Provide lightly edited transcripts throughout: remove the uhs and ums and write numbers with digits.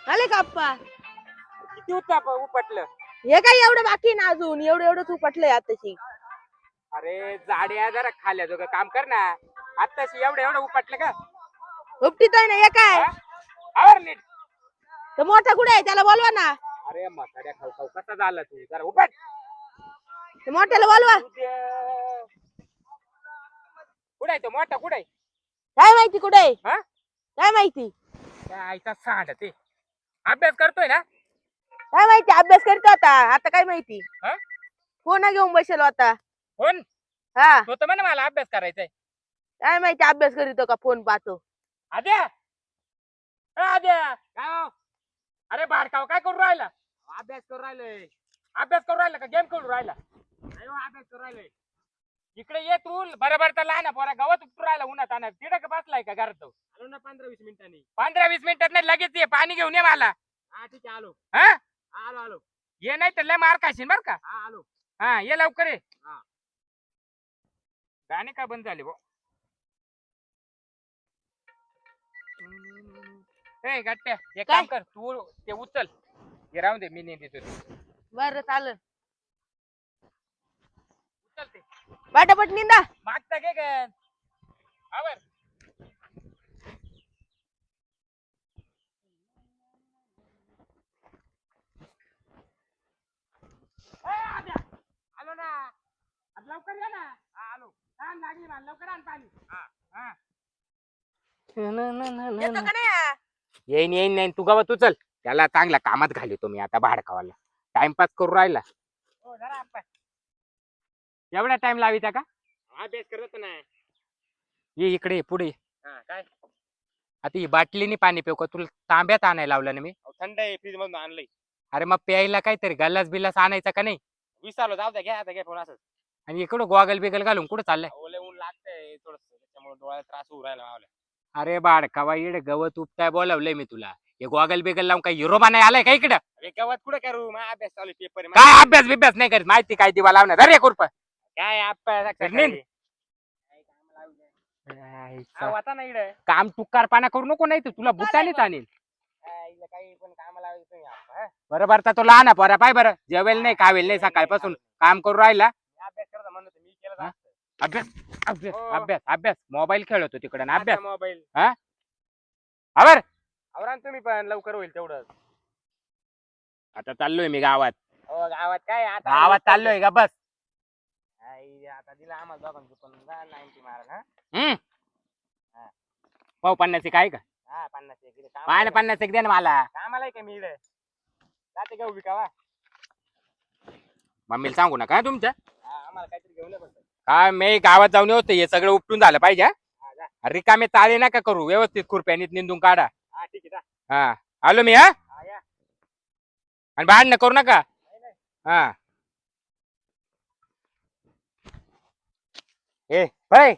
आले का आप्पा? किती उपटलं? हे काय एवढं बाकी ना अजून एवढं तू पटलंय आताशी. अरे जाड्या जरा खाल्या दोघं काम कर ना. आताशी एवढं उपटलं का? उपटीतोय ना हे काय? आवर नीट. तो मोठा कुठे आहे त्याला बोलवा ना. अरे म्हाताड्या खाऊ खाऊ कसा झाला तू जरा उपट. ते मोठ्याला बोलवा. कुठे आहे तो मोठा कुठे आहे? काय माहिती कुठे आहे? काय माहिती? त्या आईचा सांड ते अभ्यास करतोय ना. काय माहिती अभ्यास करतो आता काय माहिती. फोन घेऊन बसेल आता. फोन? हा तो तर म्हणे मला अभ्यास करायचा आहे. काय माहिती अभ्यास करीतो का फोन पाहतो. आद्या आद्या काय हो? अरे बारकाव काय करू राहिला? अभ्यास करू राहिलोय. अभ्यास करू राहिला का गेम खेळू राहिला? अभ्यास करू राहिलोय. इकडे ये तू बरोबर तर लहान पोरा गवत उपटू राहिला उन्हात आणत तिकडे बसलाय का घरात? आलो ना 15-20 मिनिटांनी. 15-20 मिनिटात नाही लगेच ये पाणी घेऊन ये मला. हा ठीक आहे आलो. आलो ये नाही तर लय मार खाशील बर का. आलो. हा ये लवकर ये. गाणे का बंद झाले भाऊ? ए गट्ट्या एक काम कर तू ते उचल हे राहून दे मी नाही देतो ते. बरं चालेल. उचल ते पटापट निंदा. मागता घे गं. आवर. आलो ना लवकर या ना. आलो. लागली मला लवकर आण पाणी. येतो का नाही? येईन नाही तू गावात उचल. त्याला चांगल्या कामात घालतो मी आता भाडकावाला. टाइमपास करू राहिला. एवढा टाइम लाविता का? अभ्यास करत नाही. ये इकडे पुढे. काय आता ही बाटलीने पाणी पिऊ का? तुला तांब्यात आणायला लावलं ना मी. थंड आहे फ्रीज मधून आणलंय. अरे मग प्यायला काहीतरी गल्लास बिल्लास आणायचा का नाही? विसरलो जाऊ द्या. घ्या आता घ्या थोडासा. आणि इकडं गोगल बिगल घालून कुठं चाललंय? ओले ऊन लागतंय थोडस त्याच्यामुळे डोळ्यात त्रास होऊ राहिला मावल्या. अरे बाडकावा इकडे गवत उपटाय बोलावलंय मी तुला. हे गोगल बिगल लावून काही हिरो बनाय आलाय का इकडं? अरे गवत कुठे करू? माझा अभ्यास चालू पेपर. काय अभ्यास बिभ्यास नाही करीत माहिती काय दिवा लावणार. अरे कुरप काय अभ्यास काम तुकारपणा करू नको नाही तर तुला बुटानेच आणेल. काही पण कामाला बरोबर तर तो लहान पोरा पाय बरं जेवेल नाही खावेल नाही सकाळपासून काम करू राहिला. अभ्यास करता म्हणत मी केला. अभ्यास अभ्यास अभ्यास अभ्यास मोबाईल खेळतो तिकडे ना अभ्यास मोबाईल. आवर तुम्ही पण लवकर होईल तेवढं. आता चाललोय मी गावात. गावात काय आता गावात चाललोय का बस. आता दिला आम्हाला दोघांचं पण 90 मारा. पाव 50 काय का? 50 50 दे ना मला. कामाला का मी जाते का उभी कावा? मम्मीला सांगू नका तुमच्या. आम्हाला काहीतरी घेऊन काय मी गावात जाऊन येतो. हे सगळं उपटून झालं पाहिजे. रिकामे ताळे नका करू. व्यवस्थित खुरप्यानीत निंदून काढा. हा आलो मी. आणि भांडण करू नका. हा ए होय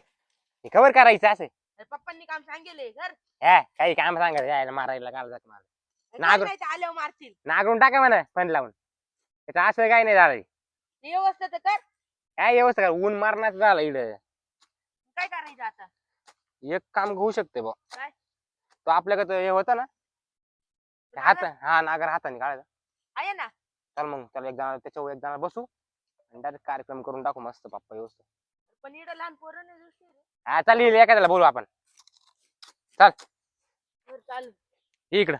कवर करायचं असं. पप्पांनी काम सांगेले घर. काही काम सांगायचं यायला मारायला काल जात मला. आल्यावर मारतील. नागरून टाका म्हणा फण लावून. त्याचं असं काही नाही झालं. व्यवस्था तर कर. काय व्यवस्था कर? ऊन मारण्याचं झालं इकडं. काय करायचं आता? एक काम होऊ शकते बा. काय? तो आपल्याकडे हे होतं ना हात. नागर हाताने काढायचा आहे ना. चल मग त्याला त्याच्यावर एक जण बसू आणि डायरेक्ट कार्यक्रम करून टाकू मस्त पप्पा व्यवस्थित. पण इकडे लहान पोरं नाही हा चाल एखाद्याला बोलू आपण. चल चालू इकडं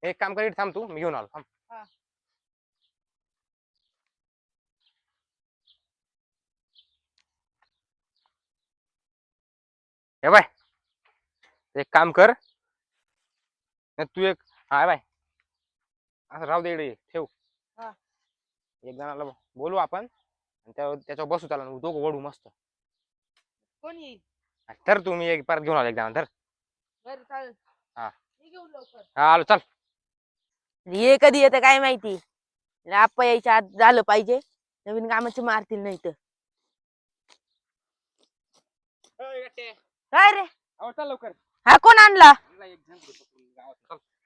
एक काम कर थांब तू मी घेऊन आलो थांब. हे बाय एक काम कर तू एक बाय असं राहू दे इकडे ठेव. एक जणाला बोलू आपण त्याच्यावर बसू त्याला दोघं वडू मस्त. कोण येईल? तर तुम्ही एक परत घेऊन आलो एक जण तर. बरं चालेल. घेऊन लवकर. आलो चल. ये कधी येतं काय माहिती. आप्पा यायच्या आत झालं पाहिजे. नवीन कामाचे मारतील नाही तर. काय रे? चल लवकर. हा कोण आणला?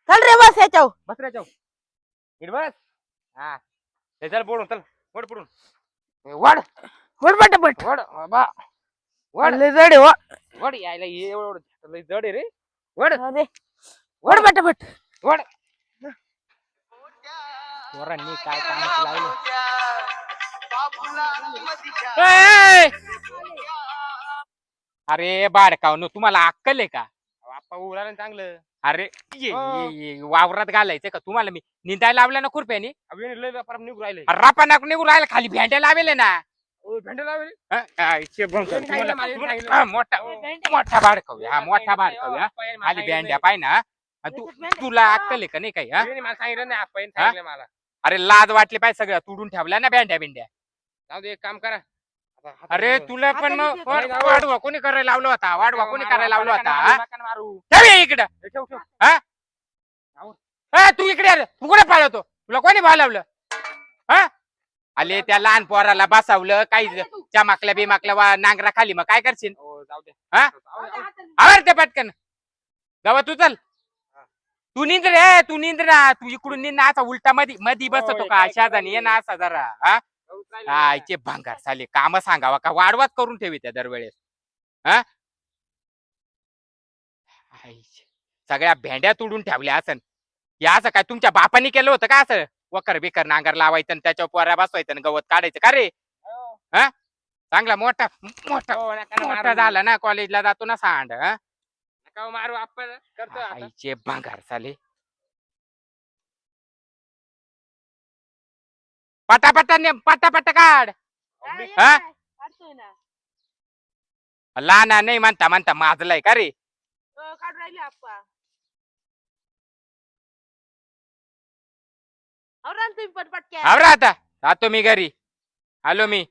चल रे बस याच्यावर. बस रे याच्यावर. बस. हा चल बोलून चल वड पडून वड वड पटापट वड बाबा वड लय जड आहे. वड यायला एवढं लय जड आहे रे. वड वड पटापट वड पोरांनी काय काम लावलं. ए! अरे बाडकावनो तुम्हाला अक्कल आहे का? आप्पा उराला चांगलं. अरे हो. वावरात घालायचं का तुम्हाला मी निंदायला लावलं ना खुरप्यानी अभिनय लय व्यापार निघू राहिले. रापा नाक निघून राहिला खाली भेंड्या लावेले ना. भेंडे लावले. हा, हा, इथे बघ, तुम्ही तुम्हाला- सांगितलं, मला तुम्हाला- हा, मोठा बाडकावूया, हा मोठा बाडकावूया. खाली भेंड्या पाय ना. आणि तुला अक्कल आहे का नाही काही हा? मला सांगितलं नाही आप्पा सांगितलं मला. अरे लाज वाटली पाहिजे सगळं तुडून ठेवल्या ना भेंड्या बिंड्या. जाऊ दे एक काम करा. आता हातात अरे धरून. तुला पण आता मी नाही, नाही. वाढवा कोणी करायला लावलं होता वाढवा कोणी करायला लावलं होता हा? नका मारू. ठेव हे इकडं. हे ठेव, ठेव. तू इकडे आलं तू कुठे पाळवतो तुला कोणी बोलावलं हा? आले त्या लहान पोराला बसावलं काही चमाकल्या बिमाकल्या नांगरा खाली मग काय करशील हो, जाऊ दे. हा? जाऊ दे. आवर ते पटकन गावा तू चल तू निंद रे तू निंद ना तू इकडून निंद ना असा उलटा मधी मधी बसतो का शेजानी ये ना असा जरा हा जाऊच राहिलं. आयचे भांगार साले काम सांगावा का वाढवाच करून ठेवी त्या दरवेळेस हा आईचे. सगळ्या भेंड्या तोडून ठेवल्या असं या असं काय तुमच्या बापानी केलं होतं का असं वकर बिकर नांगर लावायचं आणि त्याच्यावर पोऱ्या बसवायचं आणि गवत काढायचं का रे हो. चांगला मोठा मोठा हो, नका मोठा मारू. झाला ना कॉलेजला जातो ना सांड हा नका मारू आप्पा करतो आता. आईचे भांगार साले पटापटा पटापटा काढ हा? काढतोय ना लहान नाही म्हणता म्हणता माजलाय का रे काढून राहिली आप्पा. अहो रान तुम्ही पटपट क्या. आवरा आता जातो मी घरी आलो मी